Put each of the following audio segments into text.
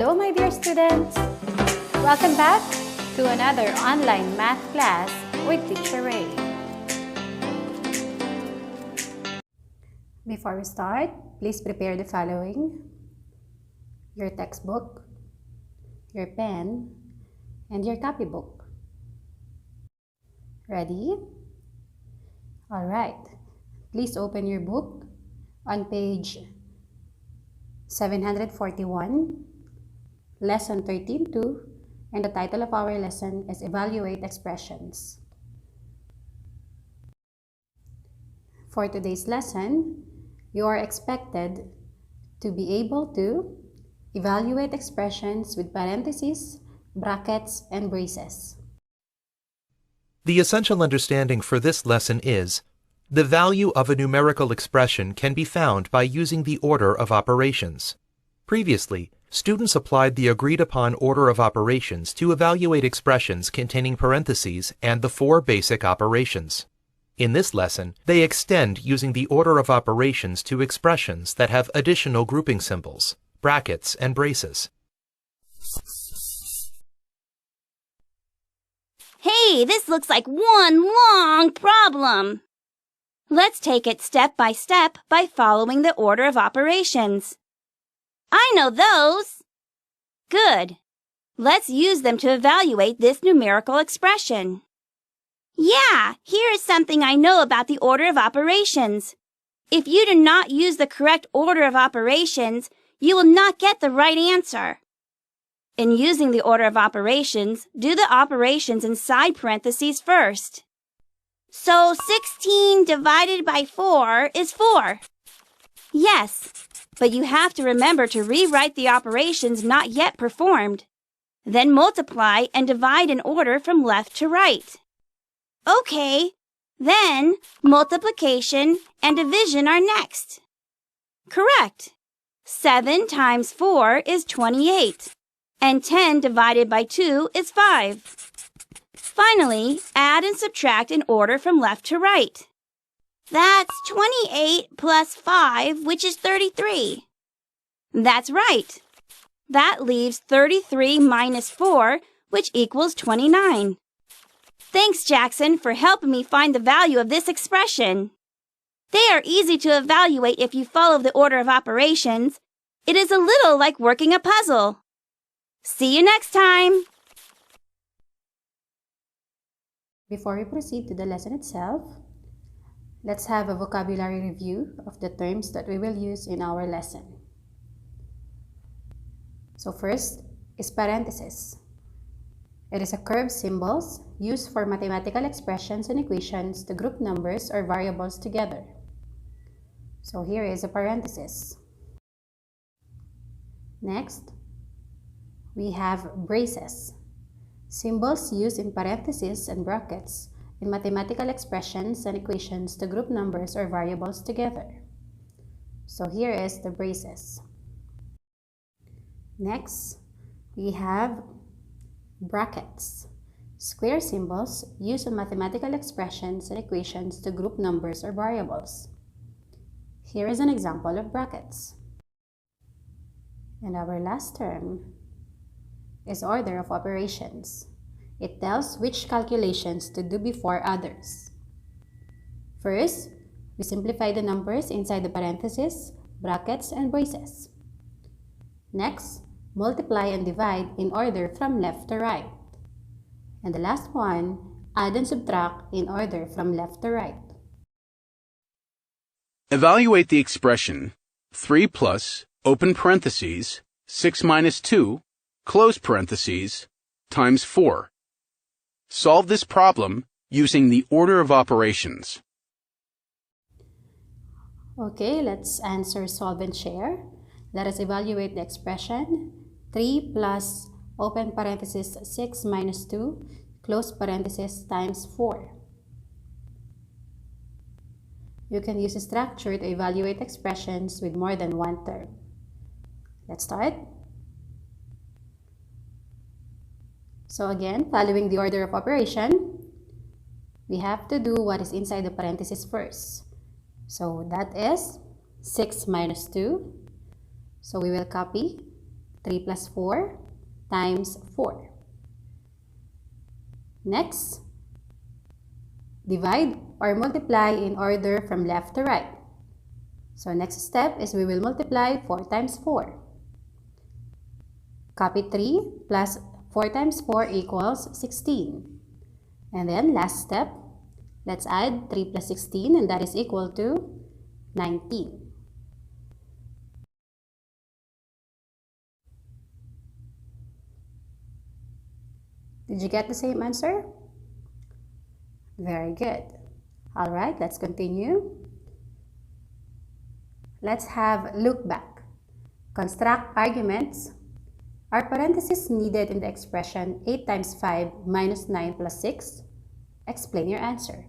Hello, my dear students! Welcome back to another online math class with Teacher Ray. Before we start, please prepare the following: your textbook, your pen, and your copybook. Ready? Alright, please open your book on page 741, Lesson 13-2, and the title of our lesson is Evaluate Expressions. For today's lesson, you are expected to be able to evaluate expressions with parentheses, brackets, and braces. The essential understanding for this lesson is: the value of a numerical expression can be found by using the order of operations. Previously, students applied the agreed-upon order of operations to evaluate expressions containing parentheses and the four basic operations. In this lesson, they extend using the order of operations to expressions that have additional grouping symbols, brackets, and braces. Hey, this looks like one long problem. Let's take it step by step by following the order of operations. I know those. Good. Let's use them to evaluate this numerical expression. Yeah, here is something I know about the order of operations. If you do not use the correct order of operations, you will not get the right answer. In using the order of operations, do the operations inside parentheses first. So 16 divided by 4 is 4. Yes, but you have to remember to rewrite the operations not yet performed. Then multiply and divide in order from left to right. Okay, then multiplication and division are next. Correct. 7 times 4 is 28, and 10 divided by 2 is 5. Finally, add and subtract in order from left to right. That's 28 plus 5, which is 33. That's right. That leaves 33 minus 4, which equals 29. Thanks, Jackson, for helping me find the value of this expression. They are easy to evaluate if you follow the order of operations. It is a little like working a puzzle. See you next time! Before we proceed to the lesson itself, let's have a vocabulary review of the terms that we will use in our lesson. So first is parentheses. It is a curved symbol used for mathematical expressions and equations to group numbers or variables together. So here is a parenthesis. Next, we have braces. Symbols used in parentheses and brackets in mathematical expressions and equations to group numbers or variables together. So here is the braces. Next, we have brackets. Square symbols used in mathematical expressions and equations to group numbers or variables. Here is an example of brackets. And our last term is order of operations. It tells which calculations to do before others. First, we simplify the numbers inside the parentheses, brackets, and braces. Next, multiply and divide in order from left to right. And the last one, add and subtract in order from left to right. Evaluate the expression 3 plus, open parentheses, 6 minus 2, close parentheses, times 4. Solve this problem using the order of operations. Okay, let's answer, solve, and share. Let us evaluate the expression 3 plus, open parenthesis, 6 minus 2, close parenthesis, times 4. You can use a structure to evaluate expressions with more than one term. Let's start. So again, following the order of operation, we have to do what is inside the parenthesis first. So that is 6 minus 2. So we will copy 3 plus 4 times 4. Next, divide or multiply in order from left to right. So next step is we will multiply 4 times 4. Copy 3 plus 4 times 4 equals 16. And then last step, let's add 3 plus 16 and that is equal to 19. Did you get the same answer? Very good. All right, let's continue. Let's have look back. Construct arguments. Are parentheses needed in the expression 8 times 5 minus 9 plus 6? Explain your answer.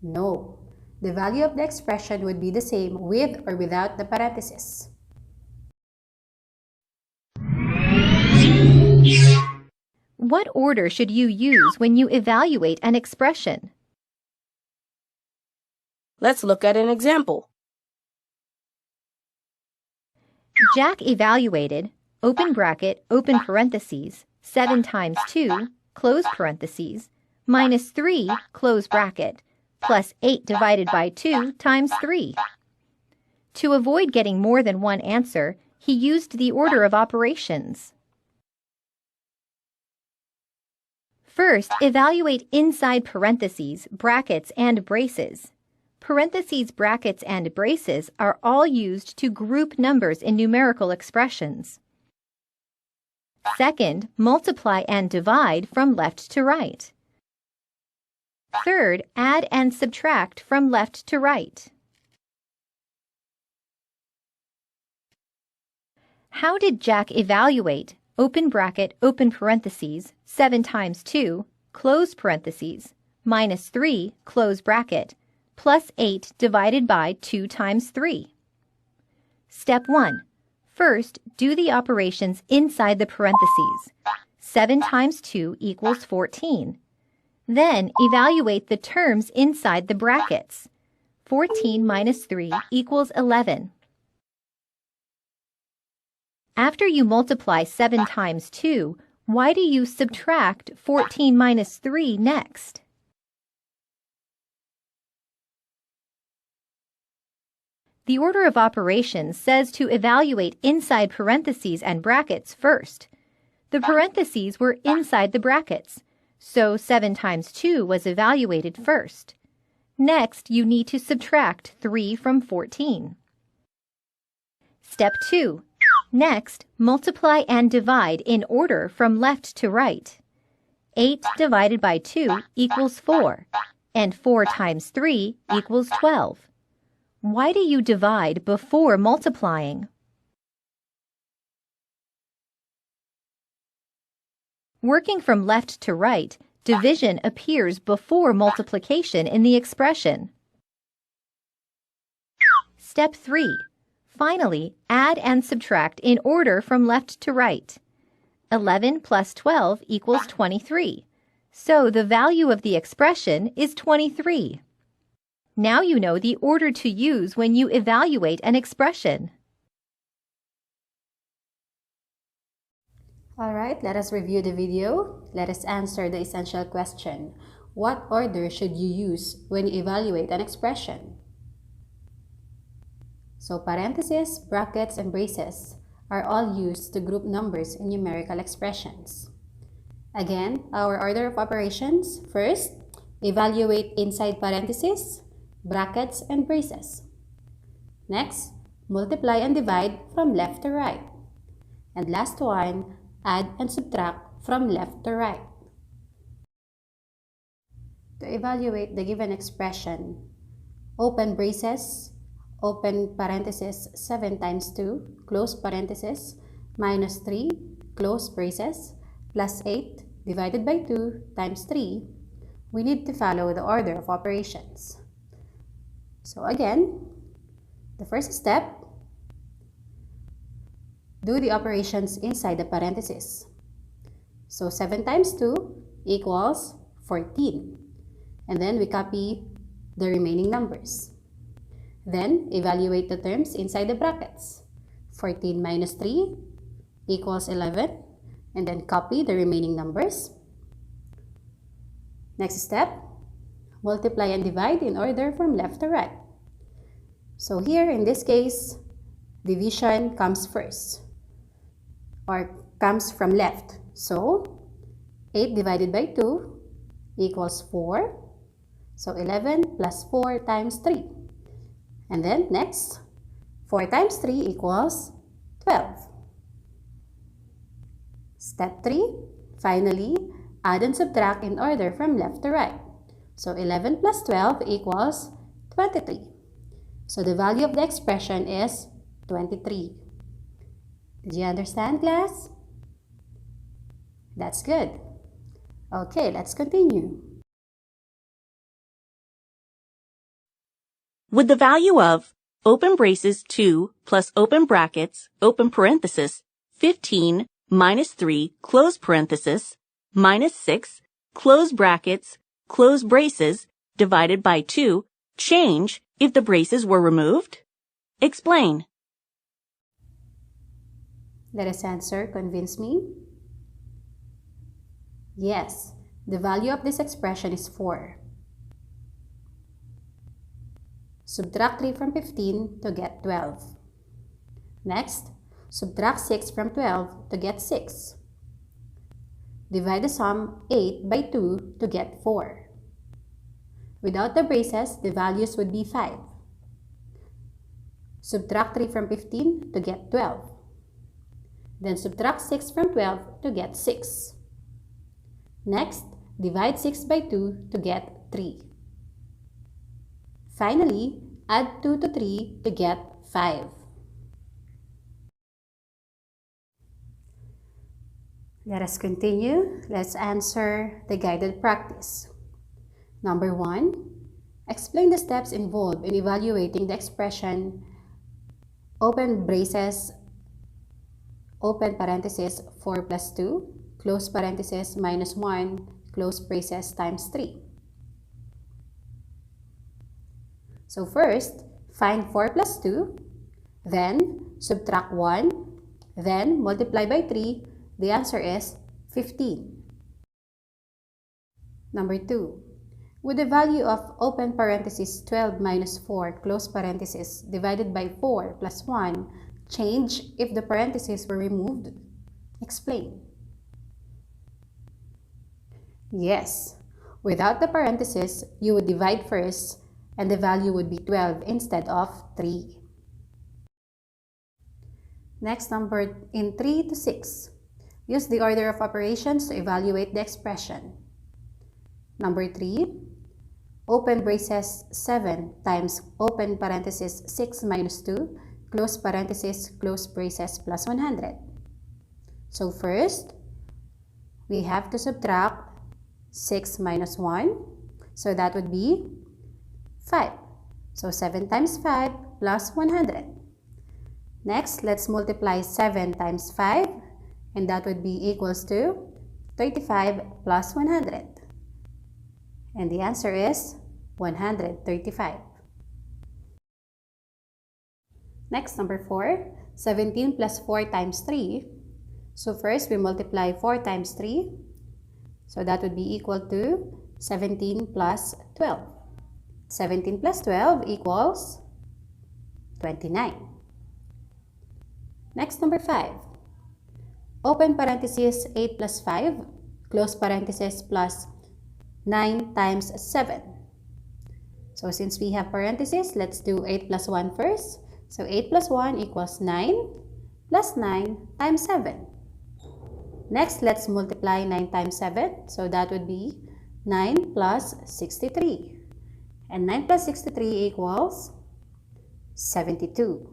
No. The value of the expression would be the same with or without the parentheses. What order should you use when you evaluate an expression? Let's look at an example. Jack evaluated, open bracket, open parentheses, 7 times 2, close parentheses, minus 3, close bracket, plus 8 divided by 2 times 3. To avoid getting more than one answer, he used the order of operations. First, evaluate inside parentheses, brackets, and braces. Parentheses, brackets, and braces are all used to group numbers in numerical expressions. Second, multiply and divide from left to right. Third, add and subtract from left to right. How did Jack evaluate, open bracket, open parentheses, 7 times 2, close parentheses, minus 3, close bracket, plus 8 divided by 2 times 3? Step 1. First, do the operations inside the parentheses. 7 times 2 equals 14. Then, evaluate the terms inside the brackets. 14 minus 3 equals 11. After you multiply 7 times 2, why do you subtract 14 minus 3 next? The order of operations says to evaluate inside parentheses and brackets first. The parentheses were inside the brackets, so 7 times 2 was evaluated first. Next, you need to subtract 3 from 14. Step 2. Next, multiply and divide in order from left to right. 8 divided by 2 equals 4, and 4 times 3 equals 12. Why do you divide before multiplying? Working from left to right, division appears before multiplication in the expression. Step 3. Finally, add and subtract in order from left to right. 11 plus 12 equals 23, so the value of the expression is 23. Now you know the order to use when you evaluate an expression. Alright, let us review the video. Let us answer the essential question. What order should you use when you evaluate an expression? So parentheses, brackets, and braces are all used to group numbers in numerical expressions. Again, our order of operations. First, evaluate inside parentheses, brackets, and braces. Next, multiply and divide from left to right. And last one, add and subtract from left to right. To evaluate the given expression, open braces, open parenthesis 7 times 2, close parenthesis, minus 3, close braces, plus 8 divided by 2 times 3, we need to follow the order of operations. So again, the first step, do the operations inside the parentheses. So 7 times 2 equals 14. And then we copy the remaining numbers. Then, evaluate the terms inside the brackets. 14 minus 3 equals 11. And then copy the remaining numbers. Next step, multiply and divide in order from left to right. So here, in this case, division comes first, or comes from left. So, 8 divided by 2 equals 4. So, 11 plus 4 times 3. And then, next, 4 times 3 equals 12. Step 3, finally, add and subtract in order from left to right. So, 11 plus 12 equals 23. So, the value of the expression is 23. Did you understand, class? That's good. Okay, let's continue. With the value of open braces 2 plus open brackets, open parenthesis, 15 minus 3, close parenthesis, minus 6, close brackets, close braces, divided by 2, change if the braces were removed? Explain. Let us answer. Convince me. Yes, the value of this expression is 4. Subtract 3 from 15 to get 12. Next, subtract 6 from 12 to get 6. Divide the sum 8 by 2 to get 4. Without the braces, the values would be 5. Subtract 3 from 15 to get 12. Then subtract 6 from 12 to get 6. Next, divide 6 by 2 to get 3. Finally, add 2 to 3 to get 5. Let us continue. Let's answer the guided practice. Number 1, explain the steps involved in evaluating the expression open braces, open parenthesis 4 plus 2, close parenthesis minus 1, close braces times 3. So first, find 4 plus 2, then subtract 1, then multiply by 3. The answer is 15. Number 2, with the value of open parenthesis 12 minus 4, close parenthesis, divided by 4 plus 1, change if the parentheses were removed. Explain. Yes, without the parenthesis, you would divide first, and the value would be 12 instead of 3. Next, number in 3 to 6. Use the order of operations to evaluate the expression. Number 3, open braces 7 times open parenthesis 6 minus 2, close parenthesis, close braces plus 100. So first, we have to subtract 6 minus 1. So that would be 5. So 7 times 5 plus 100. Next, let's multiply 7 times 5, and that would be equals to 35 plus 100. And the answer is 135. Next, number 4, 17 plus 4 times 3. So first, we multiply 4 times 3. So that would be equal to 17 plus 12. 17 plus 12 equals 29. Next, number 5. Open parenthesis 8 plus 5, close parenthesis plus 9 times 7. So since we have parentheses, let's do 8 plus 1 first. So 8 plus 1 equals 9 plus 9 times 7. Next, let's multiply 9 times 7. So that would be 9 plus 63. And 9 plus 63 equals 72.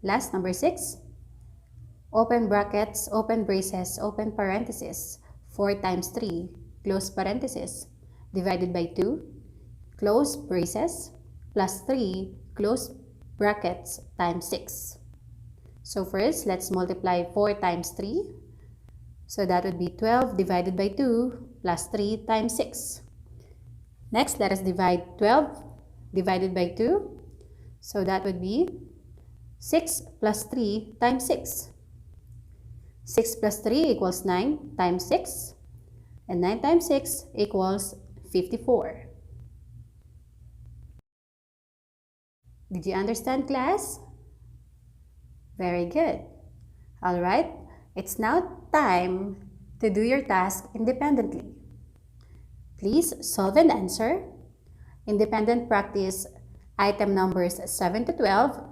Last, number 6. Open brackets, open braces, open parenthesis, 4 times 3, close parenthesis, divided by 2, close braces, plus 3, close brackets, times 6. So first, let's multiply 4 times 3. So that would be 12 divided by 2 plus 3 times 6. Next, let us divide 12 divided by 2. So that would be 6 plus 3 times 6. 6 plus 3 equals 9 times 6. And 9 times 6 equals 54. Did you understand, class? Very good. Alright, it's now time to do your task independently. Please solve and answer. Independent practice item numbers 7 to 12,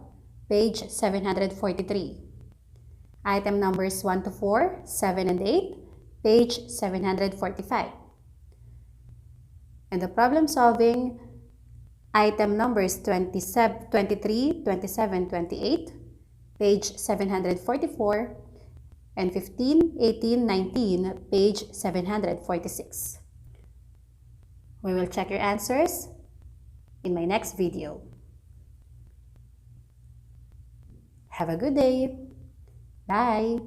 page 743. Item numbers 1 to 4, 7 and 8, page 745. And the problem solving item numbers 27, 23, 27, 28, page 744, and 15, 18, 19, page 746. We will check your answers in my next video. Have a good day. Bye.